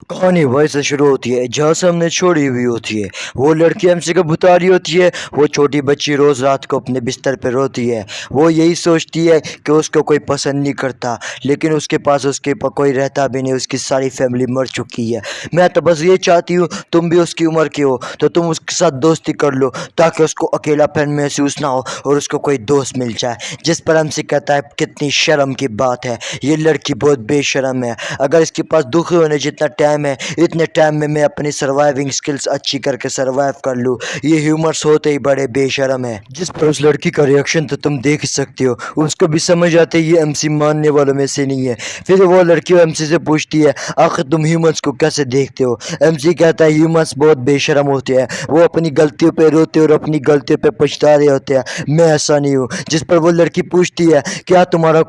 कहानी वहीं से शुरू होती है जहाँ से हमने छोड़ी हुई होती है। वो लड़की हमसे कब बता रही होती है। वो छोटी बच्ची रोज रात को अपने बिस्तर पर रोती है। वो यही सोचती है कि उसको कोई पसंद नहीं करता, लेकिन उसके पास कोई रहता भी नहीं। उसकी सारी फैमिली मर चुकी है। मैं तो बस ये चाहती हूँ तुम भी उसकी उम्र के हो तो तुम उसके साथ दोस्ती कर लो, ताकि उसको अकेलापन महसूस ना हो और उसको कोई दोस्त मिल जाए। जिस पर हमसे कहता है कितनी शर्म की बात है, ये लड़की बहुत बेशर्म है। अगर इसके पास दुखी होने जितना टाइम है, इतने टाइम में मैं अपनी सर्वाइविंग स्किल्स अच्छी करके सर्वाइव कर लूँ। ये ह्यूमर्स होते ही बड़े बेशर्म है। जिस पर उस लड़की का रिएक्शन तो तुम देख ही सकते हो। उसको भी समझ आते ही ये एमसी मानने वालों में से नहीं है। फिर वो लड़की एमसी से पूछती है आखिर तुम ह्यूमंस को कैसे देखते हो। एमसी कहता है ह्यूमंस बहुत बेशर्म होते हैं, वो अपनी गलतियों पे रोते और अपनी गलतियों पे पछता रहे होते हैं। मैं ऐसा नहीं हूँ। जिस पर वो लड़की पूछती है क्या तुम्हें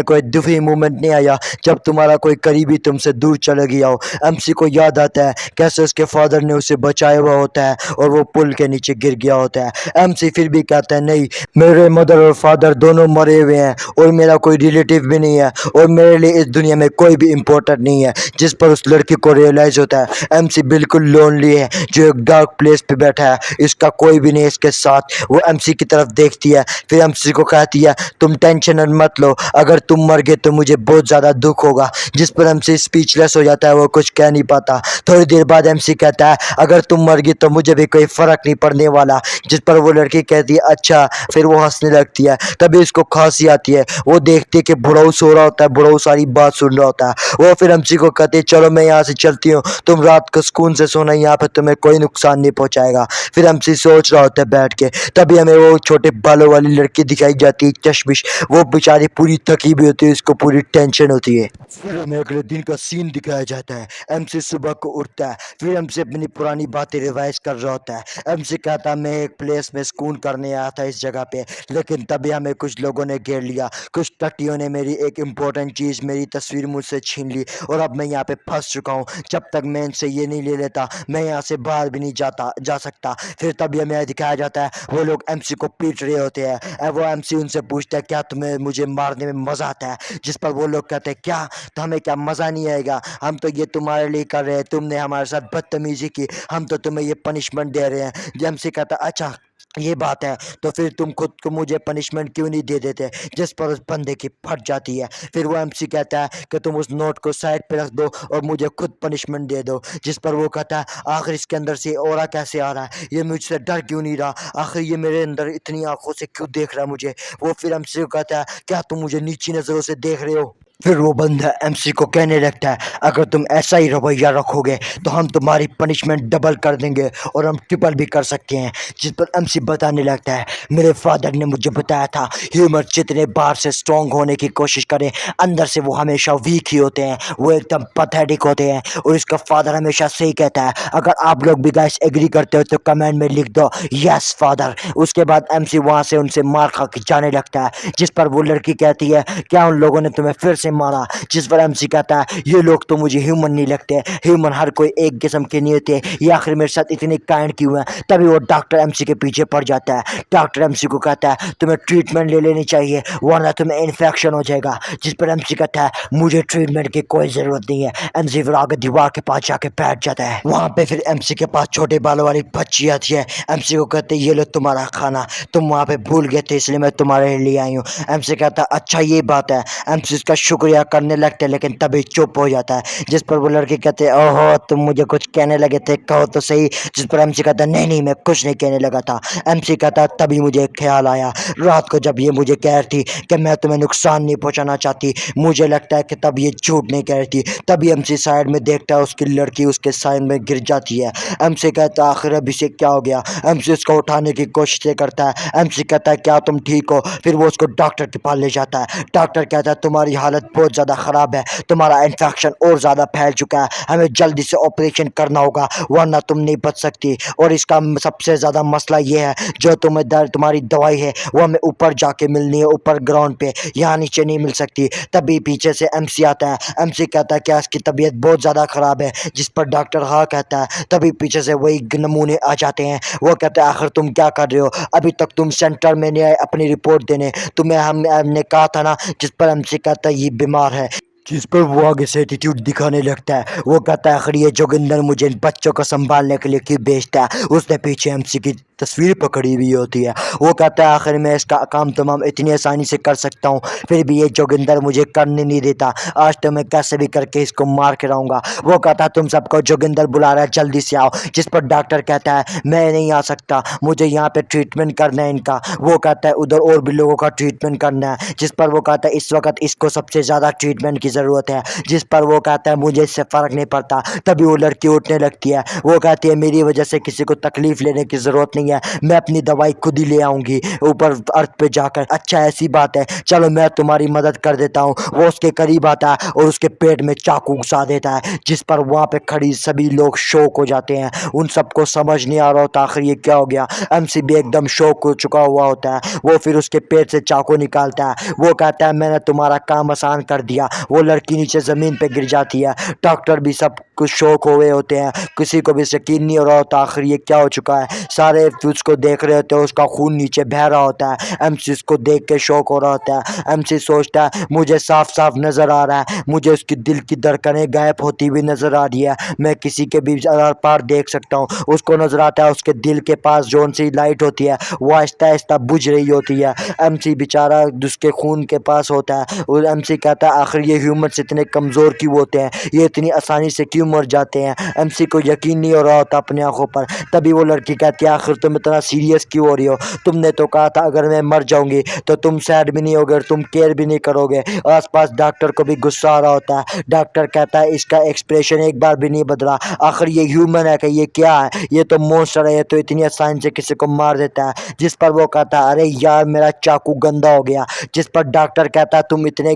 कोई दुखी मोमेंट नहीं आया जब तुम्हारा कोई करीबी तुमसे दूर चला गया हो। एमसी को याद आता है कैसे उसके फादर ने उसे बचाया हुआ होता है और वो पुल के नीचे गिर गया होता है। एमसी फिर भी कहता है नहीं, मेरे मदर और फादर दोनों मरे हुए हैं और मेरा कोई रिलेटिव भी नहीं है और मेरे लिए इस दुनिया में कोई भी इम्पोर्टेंट नहीं है। जिस पर उस लड़की को रियलाइज होता है एमसी बिल्कुल लोनली है, जो एक डार्क प्लेस पे बैठा है, इसका कोई भी नहीं इसके साथ। वो एमसी की तरफ देखती है, फिर एमसी को कहती है तुम टेंशन मत लो, अगर तुम मर गए तो मुझे बहुत ज़्यादा दुख होगा। जिस पर एमसी स्पीचलेस हो जाता है, वो कुछ कह नहीं पाता। थोड़ी देर बाद एमसी कहता है अगर तुम मर गई तो मुझे भी कोई फ़र्क नहीं पड़ने वाला। जिस पर वो लड़की कहती है अच्छा। फिर वो हंसने लगती है। तभी इसको खांसी आती है। वो देखती है कि बुढ़ऊ सो रहा होता है, बुढ़ऊ सारी बात सुन रहा होता है। वो फिर एमसी को कहती है चलो मैं यहाँ से चलती हूँ, तुम रात को सुकून से सोना, यहाँ पे तुम्हें कोई नुकसान नहीं पहुँचाएगा। फिर एमसी सोच रहा होता है बैठ के। तभी हमें वो छोटे बालों वाली लड़की दिखाई जाती है चश्मिश। वो बेचारी पूरी थकी भी होती है, उसको पूरी टेंशन होती है। फिर हमें अगले दिन का सीन दिखाया जाता है। एमसी सुबह को उठता है, फिर हमसे अपनी पुरानी बातें रिवाइज कर रहा होता है। एमसी कहता है मैं एक प्लेस में सुकून करने आया था इस जगह पे, लेकिन तभी हमें कुछ लोगों ने घेर लिया। कुछ टट्टियों ने मेरी एक इम्पोर्टेंट चीज़, मेरी तस्वीर मुझसे छीन ली और अब मैं यहाँ पे फंस चुका हूँ। जब तक मैं इनसे ये नहीं ले लेता मैं यहाँ से बाहर भी नहीं जा सकता। फिर तभी हमें दिखाया जाता है वो लोग एमसी को पीट रहे होते हैं। वो एमसी उनसे पूछता है क्या तुम्हें मुझे मारने में मज़ा आता है। जिस पर वो लोग कहते हैं क्या, तो हमें क्या मज़ा नहीं आएगा, हम तो ये तुम्हारे लिए कर रहे हैं, तुमने हमारे साथ बदतमीजी की, हम तो तुम्हें ये पनिशमेंट दे रहे हैं। जेम्सी कहता अच्छा ये बात है, तो फिर तुम खुद को मुझे पनिशमेंट क्यों नहीं दे देते। जिस पर उस बंदे की फट जाती है। फिर वो एमसी कहता है कि तुम उस नोट को साइड पे रख दो और मुझे खुद पनिशमेंट दे दो। जिस पर वो कहता है आखिर इसके अंदर से ऑरा कैसे आ रहा है, ये मुझसे डर क्यों नहीं रहा, आखिर ये मेरे अंदर इतनी आंखों से क्यों देख रहा है मुझे। वो फिर एमसी को कहता है क्या तुम मुझे नीची नज़रों से देख रहे हो। फिर वो बंदा एमसी को कहने लगता है अगर तुम ऐसा ही रवैया रखोगे तो हम तुम्हारी पनिशमेंट डबल कर देंगे और हम ट्रिपल भी कर सकते हैं। जिस पर एमसी बताने लगता है मेरे फादर ने मुझे बताया था ह्यूमर जितने बाहर से स्ट्रॉन्ग होने की कोशिश करें, अंदर से वो हमेशा वीक ही होते हैं, वो एकदम पथेटिक होते हैं। और इसका फादर हमेशा सही कहता है। अगर आप लोग भी गाइस एग्री करते हो तो कमेंट में लिख दो यस फादर। उसके बाद एमसी वहाँ से उनसे मार खा के जाने लगता है। जिस पर वो लड़की कहती है क्या उन लोगों ने तुम्हें फिर से मारा। जिस पर एमसी कहता है ये लोग तो मुझे ह्यूमन नहीं लगते, ह्यूमन हर कोई एक किस्म के नहीं होते, ये आखिर मेरे साथ इतने काइंड क्यों है। तभी वो डॉक्टर एमसी के पीछे पड़ जाता है। डॉक्टर एमसी को कहता है तुम्हें ट्रीटमेंट ले लेनी चाहिए वरना तुम्हें इन्फेक्शन हो जाएगा। जिस पर एमसी कहता है मुझे ट्रीटमेंट की कोई ज़रूरत नहीं है। एमसी फिर आगे दीवार के पास जाके बैठ जाता है। वहाँ पे फिर एमसी के पास छोटे बालों वाली बच्ची आती है। एमसी को कहते हैं ये लो तुम्हारा खाना, तुम वहाँ पे भूल गए थे इसलिए मैं तुम्हारे लिए आई हूँ। एमसी कहता है अच्छा ये बात है। एमसी इसका शुक्रिया करने लगते हैं लेकिन तभी चुप हो जाता है। जिस पर वो लड़के कहते हैं ओहो तुम मुझे कुछ कहने लगे थे, कहो तो सही। जिस पर एमसी कहता है नहीं नहीं मैं कुछ नहीं कहने लगा था। एमसी कहता है तभी मुझे एक ख्याल आया रात को जब ये मुझे कह रही थी कि मैं तुम्हें नुकसान नहीं पहुंचाना चाहती, मुझे लगता है कि तब ये झूठ नहीं कह रही थी। तभी एमसी साइड में देखता है उसकी लड़की उसके साइड में गिर जाती है। एमसी कहता है आखिर अभी से क्या हो गया। एमसी उसको उठाने की कोशिश करता है। एमसी कहता है क्या तुम ठीक हो। फिर वो उसको डॉक्टर के पास ले जाता है। डॉक्टर कहता है तुम्हारी हालत बहुत ज़्यादा ख़राब है, तुम्हारा इन्फेक्शन और ज़्यादा फैल चुका है, हमें जल्दी से ऑपरेशन करना होगा वरना तुम नहीं बच सकती। और इसका सबसे ज़्यादा मसला ये है जो तुम्हारी दवाई है वो हमें ऊपर जाके मिलनी है, ऊपर ग्राउंड पे, यहाँ नीचे नहीं मिल सकती। तभी पीछे से एमसी आता है। एमसी कहता है क्या इसकी तबीयत बहुत ज़्यादा ख़राब है। जिस पर डॉक्टर हाँ कहता है। तभी पीछे से वही नमूने आ जाते हैं। वो कहता है आखिर तुम क्या कर रहे हो, अभी तक तुम सेंटर में नहीं आए अपनी रिपोर्ट देने, तुम्हें हमने कहा था ना। जिस पर एमसी कहता है ये बीमार है। जिस पर वो आगे से एटीट्यूड दिखाने लगता है। वो कहता है आखिर ये जोगिंदर मुझे इन बच्चों को संभालने के लिए क्यों भेजता है। उसने पीछे एमसी की तस्वीर पकड़ी हुई होती है। वो कहता है आखिर मैं इसका काम तमाम इतनी आसानी से कर सकता हूँ, फिर भी ये जोगिंदर मुझे करने नहीं देता। आज तो मैं कैसे भी करके इसको मार के रहूँगा। वो कहता है तुम सबको जोगिंदर बुला रहा है, जल्दी से आओ। जिस पर डॉक्टर कहता है मैं नहीं आ सकता, मुझे यहाँ पे ट्रीटमेंट करना है इनका। वो कहता है उधर और भी लोगों का ट्रीटमेंट करना है। जिस पर वो कहता है इस वक्त इसको सबसे ज़्यादा ट्रीटमेंट की ज़रूरत है। जिस पर वो कहता है मुझे इससे फ़र्क नहीं पड़ता। तभी वो लड़की उठने लगती है। वो कहती है मेरी वजह से किसी को तकलीफ़ लेने की ज़रूरत नहीं है, मैं अपनी दवाई खुद ही ले आऊँगी ऊपर अर्थ पे जाकर। अच्छा ऐसी बात है, चलो मैं तुम्हारी मदद कर देता हूँ। वो उसके करीब आता है और उसके पेट में चाकू घुसा देता है। जिस पर वहाँ पे खड़ी सभी लोग शॉक हो जाते हैं। उन सबको समझ नहीं आ रहा होता आखिर ये क्या हो गया। एमसी भी एकदम शॉक हो चुका हुआ होता है। वो फिर उसके पेट से चाकू निकालता है। वो कहता है मैंने तुम्हारा काम आसान कर दिया। वो लड़की नीचे ज़मीन पे गिर जाती है। डॉक्टर भी सब कुछ शौक हुए होते हैं, किसी को भी यकीन नहीं हो रहा होता आखिर ये क्या हो चुका है। सारे उसको देख रहे होते हैं, उसका खून नीचे बह रहा होता है। एमसी उसको देख के शौक हो रहा होता है। एमसी सोचता है मुझे साफ साफ नज़र आ रहा है, मुझे उसकी दिल की धड़कनें गायब होती हुई नज़र आ रही है। मैं किसी के भी आर पार देख सकता हूँ। उसको नज़र आता है उसके दिल के पास जोन सी लाइट होती है वो आहिस्ता आहिस्ता बुझ रही होती है। एमसी बेचारा उसके खून के पास होता है। और एमसी कहता है आखिर ये ह्यूमन्स इतने कमज़ोर क्यों होते हैं, ये इतनी आसानी से क्यों मर जाते हैं। एमसी को यकीन नहीं हो रहा होता अपनी आंखों पर। तभी वो लड़की कहती है आखिर तुम इतना सीरियस क्यों हो रही हो, तुमने तो कहा था अगर मैं मर जाऊंगी तो तुम सैड भी नहीं होगे और तुम केयर भी नहीं करोगे। आसपास डॉक्टर को भी गुस्सा आ रहा होता है। डॉक्टर कहता है इसका एक्सप्रेशन एक बार भी नहीं बदला, आखिर ये ह्यूमन है कि ये क्या है, ये तो मॉन्स्टर है, ये तो इतनी आसानी से किसी को मार देता है। जिस पर वो कहता है अरे यार मेरा चाकू गंदा हो गया। जिस पर डॉक्टर कहता है तुम इतने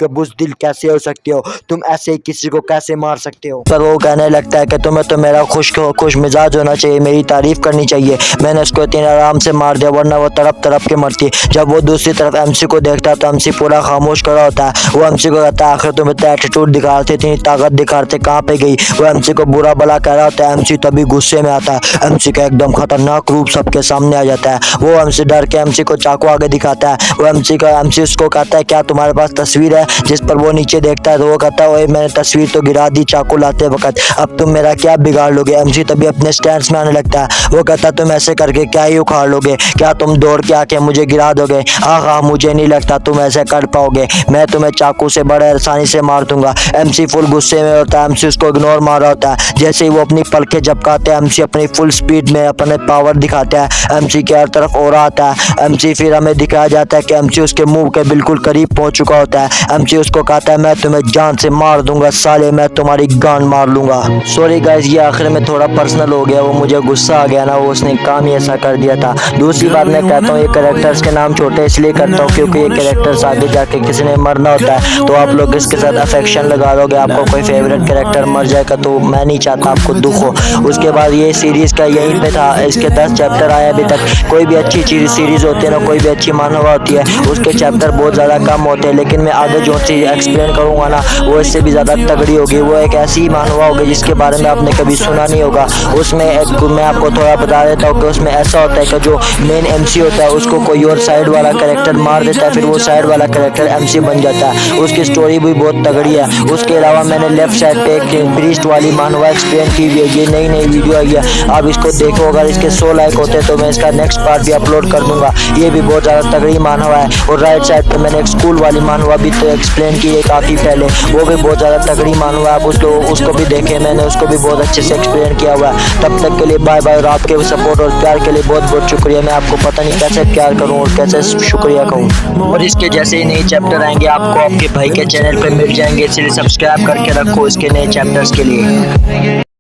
बुज़दिल कैसे हो सकते हो, तुम ऐसे ही किसी को कैसे मार सकते हो। पर वो कहने लगता है कि तुम्हें तो मेरा खुश मिजाज होना चाहिए, मेरी तारीफ़ करनी चाहिए। मैंने उसको इतने आराम से मार दिया वरना वो तड़प तड़प के मरती। जब वो दूसरी तरफ एमसी को देखता है तो एमसी पूरा खामोश खड़ा होता है। वो एमसी को कहता है आखिर तुम इतना एटीट्यूड दिखा रहे थे, इतनी ताकत दिखा रहे थे, कहाँ पे गई। वो एमसी को बुरा भला कह रहा होता है। एमसी तभी गुस्से में आता है। एमसी का एकदम खतरनाक रूप सबके सामने आ जाता है। वो एमसी डर के एमसी को चाकू आगे दिखाता है। वो एमसी उसको कहता है क्या तुम्हारे पास तस्वीर है। जिस पर वो नीचे देखता है तो वो कहता है ओए मैंने तस्वीर तो गिरा दी चाकू लाते वक्त, अब तुम मेरा क्या बिगाड़ लोगे। एमसी तभी अपने स्टैंड में आने लगता है। वो कहता है तुम ऐसे करके क्या ही उखाड़ लोगे, क्या तुम दौड़ के आके मुझे गिरा दोगे। हाँ मुझे नहीं लगता तुम ऐसे कर पाओगे, मैं तुम्हें चाकू से बड़े आसानी से मार दूंगा। एमसी फुल गुस्से में होता है। एमसी उसको इग्नोर मार रहा होता है। जैसे ही वो अपनी पलकें झपकाते हैं एमसी अपनी फुल स्पीड में अपने पावर दिखाता है। एमसी के हर तरफ और आता है। एमसी फिर हमें दिखाया जाता है कि एमसी उसके मुंह के बिल्कुल करीब पहुंच चुका होता है। एमसी उसको कहता है मैं तुम्हें जान से मार दूंगा साले, मैं तुम्हारी गान मार लूंगा। सॉरी गाइस ये आखिर में थोड़ा पर्सनल हो गया, वो मुझे गुस्सा आ गया ना, वो उसने काम ही ऐसा कर दिया था। दूसरी बात मैं कहता हूँ ये कैरेक्टर्स के नाम छोटे इसलिए करता हूँ क्योंकि ये कैरेक्टर्स आगे जाके किसी ने मरना होता है तो आप लोग इसके साथ अफेक्शन लगा दोगे। आपको कोई फेवरेट कैरेक्टर मर जाएगा तो मैं नहीं चाहता आपको दुख हो। उसके बाद ये सीरीज़ का यहीं पे था, इसके 10 चैप्टर आए अभी तक। कोई भी अच्छी सीरीज़ होती है ना, कोई भी अच्छी मानवा होती है उसके चैप्टर बहुत ज़्यादा कम होते हैं, लेकिन मैं आगे जो चीज़ एक्सप्लेन करूँगा ना वो इससे भी ज़्यादा तगड़ी होगी। वो एक ऐसी मानवा होगी जिसके बारे में आपने कभी सुना नहीं होगा। उसमें मैं आपको थोड़ा बता देता हूँ कि उसमें ऐसा होता है कि जो मेन एमसी होता है उसको कोई और साइड वाला कैरेक्टर मार देता है, फिर वो साइड वाला कैरेक्टर एमसी बन जाता है। उसकी स्टोरी भी बहुत तगड़ी है। उसके अलावा मैंने लेफ्ट साइड पे एक प्रीस्ट वाली मानवा एक्सप्लेन की हुई है, ये नई वीडियो आई है, आप इसको देखो। अगर इसके 100 लाइक होते तो मैं इसका नेक्स्ट पार्ट भी अपलोड कर दूंगा। ये भी बहुत ज़्यादा तगड़ी मानवा है। और राइट साइड पर मैंने एक स्कूल वाली मानवा भी तो एक्सप्लेन की है काफ़ी पहले, वो भी बहुत ज़्यादा तगड़ी मानवा है। आप उसको भी देखें, मैंने उसको भी बहुत अच्छे से एक्सप्लेन किया हुआ है। तब तक के लिए बाय बाय और आपके सपोर्ट और प्यार के लिए बहुत बहुत शुक्रिया। मैं आपको पता नहीं कैसे प्यार करूं और कैसे शुक्रिया कहूं। और इसके जैसे ही नए चैप्टर आएंगे आपको आपके भाई के चैनल पे मिल जाएंगे, इसलिए सब्सक्राइब करके रखो इसके नए चैप्टर्स के लिए।